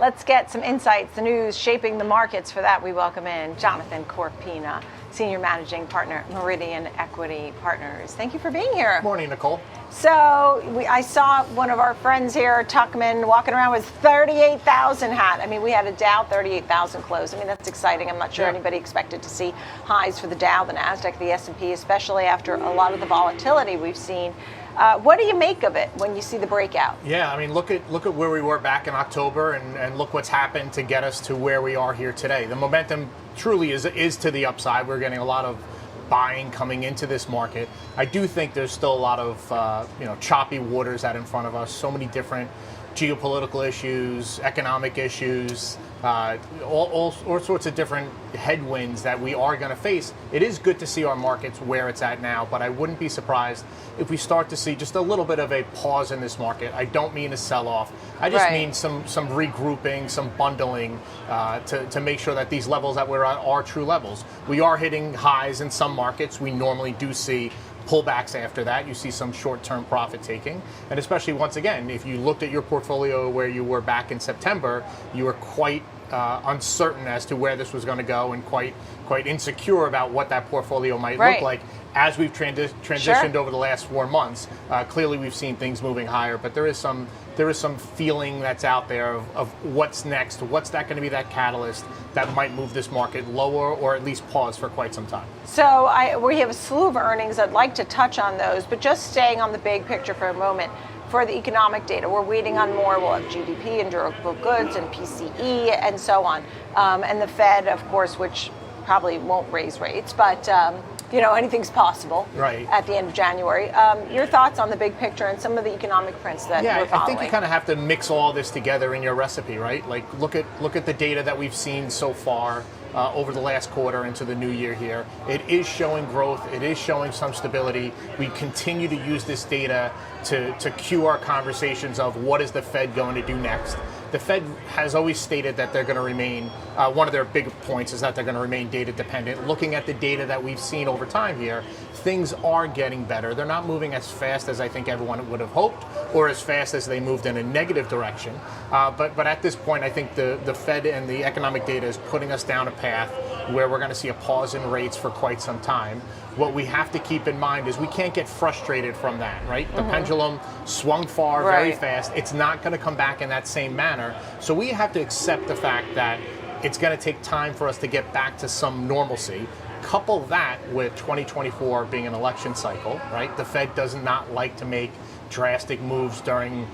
Let's get some insights, the news shaping the markets. For that, we welcome in Jonathan Corpina, Senior Managing Partner, Meridian Equity Partners. Thank you for being here. Morning, Nicole. So I saw one of our friends here, Tuckman, walking around with 38,000 hat. I mean, we had a Dow 38,000 close. I mean, that's exciting. I'm not sure anybody expected to see highs for the Dow, the NASDAQ, the S&P, especially after a lot of the volatility we've seen. What do you make of it when you see the breakout? Yeah, I mean, look at where we were back in October, and look what's happened to get us to where we are here today. The momentum truly is to the upside. We're getting a lot of buying coming into this market. I do think there's still a lot of choppy waters out in front of us. So many different geopolitical issues, economic issues, all sorts of different headwinds that we are going to face. It is good to see our markets where it's at now, but I wouldn't be surprised if we start to see just a little bit of a pause in this market. I don't mean a sell-off. I just mean some regrouping, some bundling to make sure that these levels that we're at are true levels. We are hitting highs in some markets. We normally do see pullbacks after that. You see some short-term profit taking, and especially once again, if you looked at your portfolio where you were back in September, you were quite uncertain as to where this was going to go, and quite insecure about what that portfolio might look like. As we've transitioned over the last 4 months, clearly we've seen things moving higher, but there is some feeling that's out there of what's next. What's that going to be, that catalyst that might move this market lower or at least pause for quite some time? So we have a slew of earnings. I'd like to touch on those, but just staying on the big picture for a moment. For the economic data, we're waiting on more. We'll have GDP and durable goods and PCE and so on. And the Fed, of course, which probably won't raise rates, but anything's possible at the end of January. Your thoughts on the big picture and some of the economic prints that we're following? I think you kind of have to mix all this together in your recipe, right? Like look at the data that we've seen so far over the last quarter into the new year here. It is showing growth. It is showing some stability. We continue to use this data to cue our conversations of what is the Fed going to do next. The Fed has always stated that they're going to remain, one of their big points is that they're going to remain data dependent. Looking at the data that we've seen over time here, things are getting better. They're not moving as fast as I think everyone would have hoped, or as fast as they moved in a negative direction. But at this point, I think the Fed and the economic data is putting us down a path where we're going to see a pause in rates for quite some time. What we have to keep in mind is we can't get frustrated from that, right? The pendulum swung far very fast. It's not going to come back in that same manner. So we have to accept the fact that it's going to take time for us to get back to some normalcy. Couple that with 2024 being an election cycle, right? The Fed does not like to make drastic moves during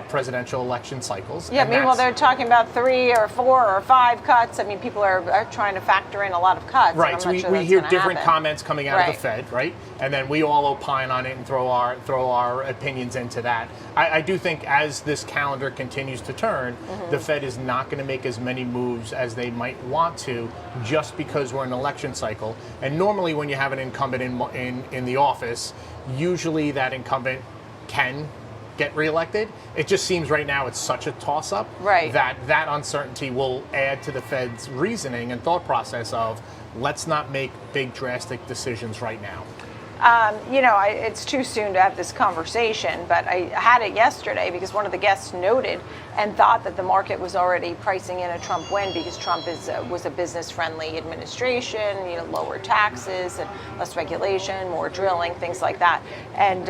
presidential election cycles. Yeah, meanwhile they're talking about 3 or 4 or 5 cuts. I mean, people are trying to factor in a lot of cuts. Right, so we hear different comments coming out of the Fed, right? And then we all opine on it and throw our opinions into that. I do think as this calendar continues to turn, the Fed is not going to make as many moves as they might want to just because we're in an election cycle. And normally when you have an incumbent in the office, usually that incumbent can get reelected. It just seems right now it's such a toss-up that uncertainty will add to the Fed's reasoning and thought process of let's not make big drastic decisions right now. It's too soon to have this conversation, but I had it yesterday because one of the guests noted and thought that the market was already pricing in a Trump win because Trump was a business-friendly administration, lower taxes and less regulation, more drilling, things like that. And,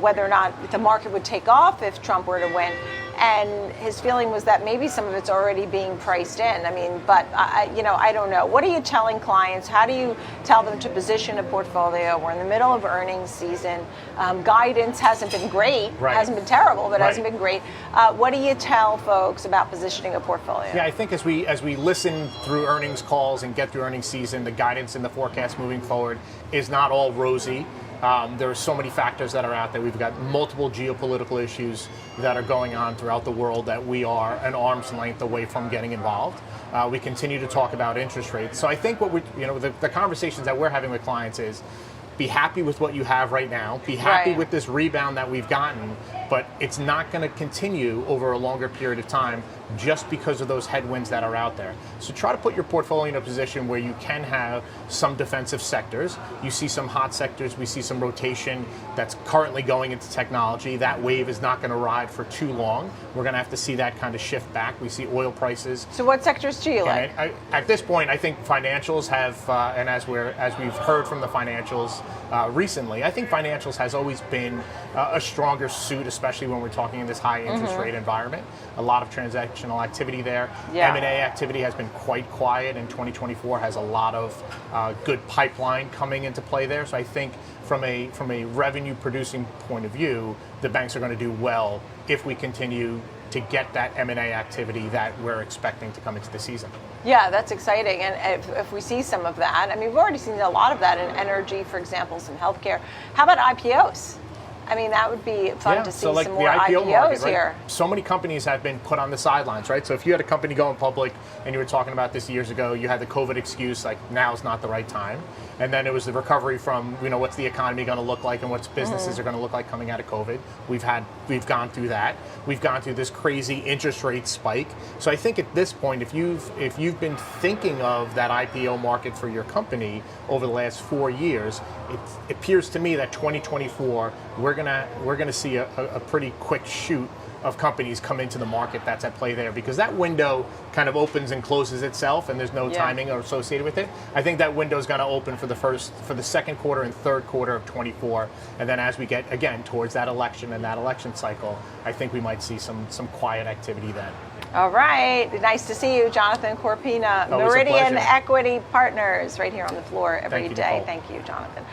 whether or not the market would take off if Trump were to win. And his feeling was that maybe some of it's already being priced in. I mean, but I don't know. What are you telling clients? How do you tell them to position a portfolio? We're in the middle of earnings season. Guidance hasn't been great. Hasn't been terrible, but hasn't been great. What do you tell folks about positioning a portfolio? Yeah, I think as we listen through earnings calls and get through earnings season, the guidance and the forecast moving forward is not all rosy. There are so many factors that are out there. We've got multiple geopolitical issues that are going on throughout the world that we are an arm's length away from getting involved. We continue to talk about interest rates. So I think what the conversations that we're having with clients is be happy with what you have right now. Be happy with this rebound that we've gotten, but it's not going to continue over a longer period of time. just because of those headwinds that are out there. So try to put your portfolio in a position where you can have some defensive sectors. You see some hot sectors, we see some rotation that's currently going into technology. That wave is not going to ride for too long. We're going to have to see that kind of shift back. We see oil prices. So what sectors do you like? At this point, I think financials have, and as we've heard from the financials recently, I think financials has always been a stronger suit, especially when we're talking in this high interest rate environment. A lot of transactional activity there. Yeah. M&A activity has been quite quiet, and 2024 has a lot of good pipeline coming into play there. So I think from a revenue producing point of view, the banks are going to do well if we continue to get that M&A activity that we're expecting to come into the season. Yeah, that's exciting. And if we see some of that, I mean, we've already seen a lot of that in energy, for example, some healthcare. How about IPOs? I mean, that would be fun to see so like some the more IPO IPOs market, right? here. So many companies have been put on the sidelines, right? So if you had a company going public, and you were talking about this years ago, you had the COVID excuse, like now's not the right time. And then it was the recovery from, what's the economy going to look like and what's businesses are going to look like coming out of COVID. We've gone through that. We've gone through this crazy interest rate spike. So I think at this point, if you've been thinking of that IPO market for your company over the last 4 years, it appears to me that 2024 we're gonna see a pretty quick shoot of companies come into the market that's at play there, because that window kind of opens and closes itself, and there's no timing associated with it. I think that window is going to open for the second quarter and third quarter of 24, and then as we get again towards that election and that election cycle, I think we might see some quiet activity then. All right, nice to see you, Jonathan Corpina, Always a Meridian pleasure. Equity Partners, right here on the floor every Thank you, day. Nicole. Thank you, Jonathan.